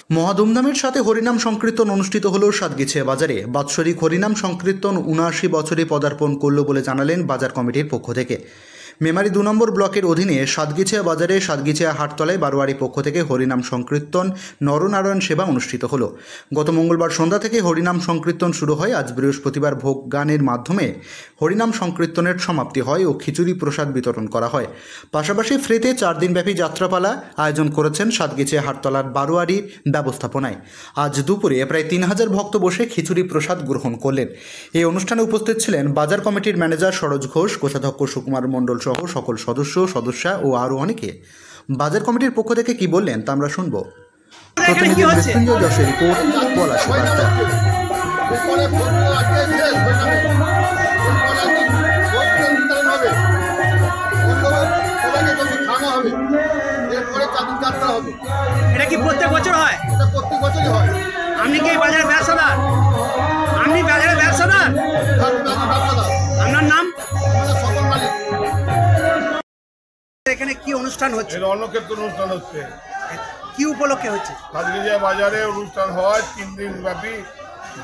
মহাধুমধামের সাথে হরিনাম সংকীর্তন অনুষ্ঠিত হল সাতগিছিয়া বাজারে। বাৎসরিক হরিনাম সংকীর্তন ৭৯ বছরে পদার্পণ করল বলে জানালেন বাজার কমিটির পক্ষ থেকে। মেমারি ২ নম্বর ব্লকের অধীনে সাতগিছিয়া বাজারে সাতগিছিয়া হাটতলায় বারোয়ারি পক্ষ থেকে হরিনাম সংকীর্তন নরনারায়ণ সেবা অনুষ্ঠিত হল। গত মঙ্গলবার সন্ধ্যা থেকে হরিনাম সংকীর্তন শুরু হয়। আজ বৃহস্পতিবার ভোগ গানের মাধ্যমে হরিনাম সংকীর্তনের সমাপ্তি হয় ও খিচুড়ি প্রসাদ বিতরণ করা হয়। পাশাপাশি ফ্রিতে ৪ দিনব্যাপী যাত্রাপালা আয়োজন করেছেন সাতগিছিয়া হাটতলার বারোয়ারি ব্যবস্থাপনায়। আজ দুপুরে প্রায় ৩,০০০ ভক্ত বসে খিচুড়ি প্রসাদ গ্রহণ করলেন। এই অনুষ্ঠানে উপস্থিত ছিলেন বাজার কমিটির ম্যানেজার সরোজ ঘোষ, কোষাধ্যক্ষ সুকুমার মণ্ডল সহ সকল সদস্যা ও আরও অনেকে। বাজার কমিটির পক্ষ থেকে কি বললেন তা আমরা শুনব। প্রতিনিধি মৃত্যুঞ্জয় যশের রিপোর্ট, পলাশী বার্তা। এটা কি প্রত্যেক বছর হয়? প্রত্যেক বছরই হয়। আপনি কি বাজারের ব্যবসাদার? আপনি বাজারের ব্যবসাদার? আপনার নাম? সকল মালিক। এখানে কি অনুষ্ঠান হচ্ছে? অন্নক্ষেত্র অনুষ্ঠান হচ্ছে। কি উপলক্ষে হচ্ছে? সাতগিছিয়া বাজারে অনুষ্ঠান হয় 3 দিন ব্যাপী।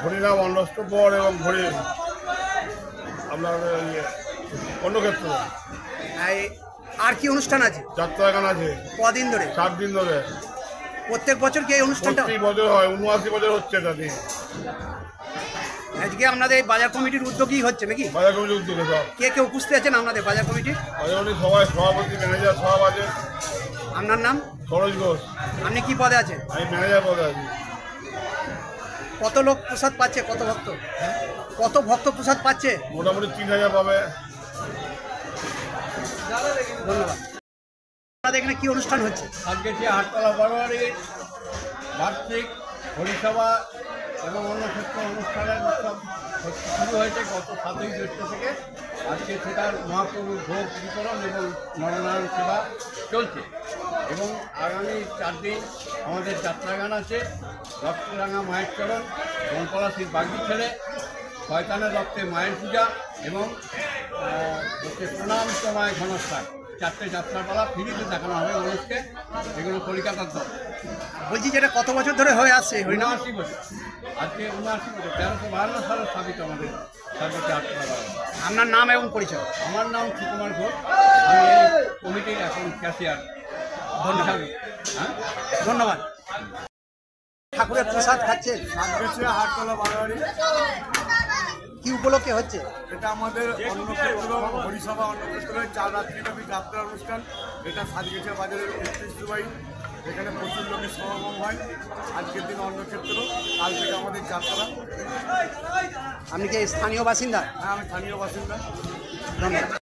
হরিনাম অন্নষ্টপর এবং আপনার অন্নক্ষেত্র। আর কি অনুষ্ঠান আছে? যাত্রা গান আছে। কদিন ধরে? 4 দিন ধরে। প্রত্যেক বছর কি এই অনুষ্ঠানটা? প্রতি বছর হয়। ৭৯ বছর হচ্ছে এটা দিন। আজকে আপনাদের বাজার কমিটির উদ্যোগই হচ্ছে নাকি? বাজার কমিটির উদ্যোগে সব। কে উপস্থিত আছেন আপনাদের বাজার কমিটির? বাজার কমিটির সবাই, সভাপতি, ম্যানেজার সব আছে। আপনার নাম? সরোজ ঘোষ। আপনি কি পদে আছেন? আমি ম্যানেজার পদে আছি। কত লোক প্রসাদ পাচ্ছে? কত ভক্ত? কত ভক্ত প্রসাদ পাচ্ছে? মোটামুটি 3,000 পাবে। ধন্যবাদ। আপনাদের এখানে কি অনুষ্ঠান হচ্ছে? সাতগিছিয়া হাটতলা বারোয়ারির বার্ষিক হরিসভা এবং অন্নক্ষেত্র অনুষ্ঠানের উৎসব শুরু হয়েছে গত 7ই জ্যৈষ্ঠ থেকে। আজকে সেটার মহাপ্রভুর ভোগ বিতরণ এবং নরনারায়ণ সেবা চলছে এবং আগামী 4 দিন আমাদের যাত্রাগান আছে। রক্তরাঙা মায়ের চরণ, বনপলাশির বাগদি ছেলে, শয়তানের রক্তে মায়ের পূজা এবং প্রণাম তোমায় ঘনশ্বাস, 4টে যাত্রাপালা ফ্রিতে দেখানো হবে মানুষকে। এগুলো কলকাতার দল। বলছি যেটা কত বছর ধরে হয়ে আসছে? 79 বছর। আজকে 79 বছর। 1352 সালে স্থাপিত আমাদের সাতগিছিয়া হাটতলা। আপনার নাম এবং পরিচয়? আমার নাম সুকুমার ঘোষ। আমি এই কমিটির এখন ক্যাশিয়ার। ধন্যবাদ। হ্যাঁ, ধন্যবাদ। ঠাকুরের প্রসাদ খাচ্ছেন? সাতগিছিয়া হাটতলা বারোয়ারি। কি উপলক্ষে হচ্ছে? এটা আমাদের অন্নক্ষেত্র হরিসভা অন্নক্ষেত্রের 4 রাত্রিব্যাপী যাত্রা অনুষ্ঠান। এটা সাতগিছিয়া বাজারের 31 জুলাই। এখানে প্রচুর লোকের সমাগম হয়। আজকের দিন অন্নক্ষেত্র, কাল থেকে আমাদের যাত্রা। আপনি কি স্থানীয় বাসিন্দা? হ্যাঁ, আমি স্থানীয় বাসিন্দা। ধন্যবাদ।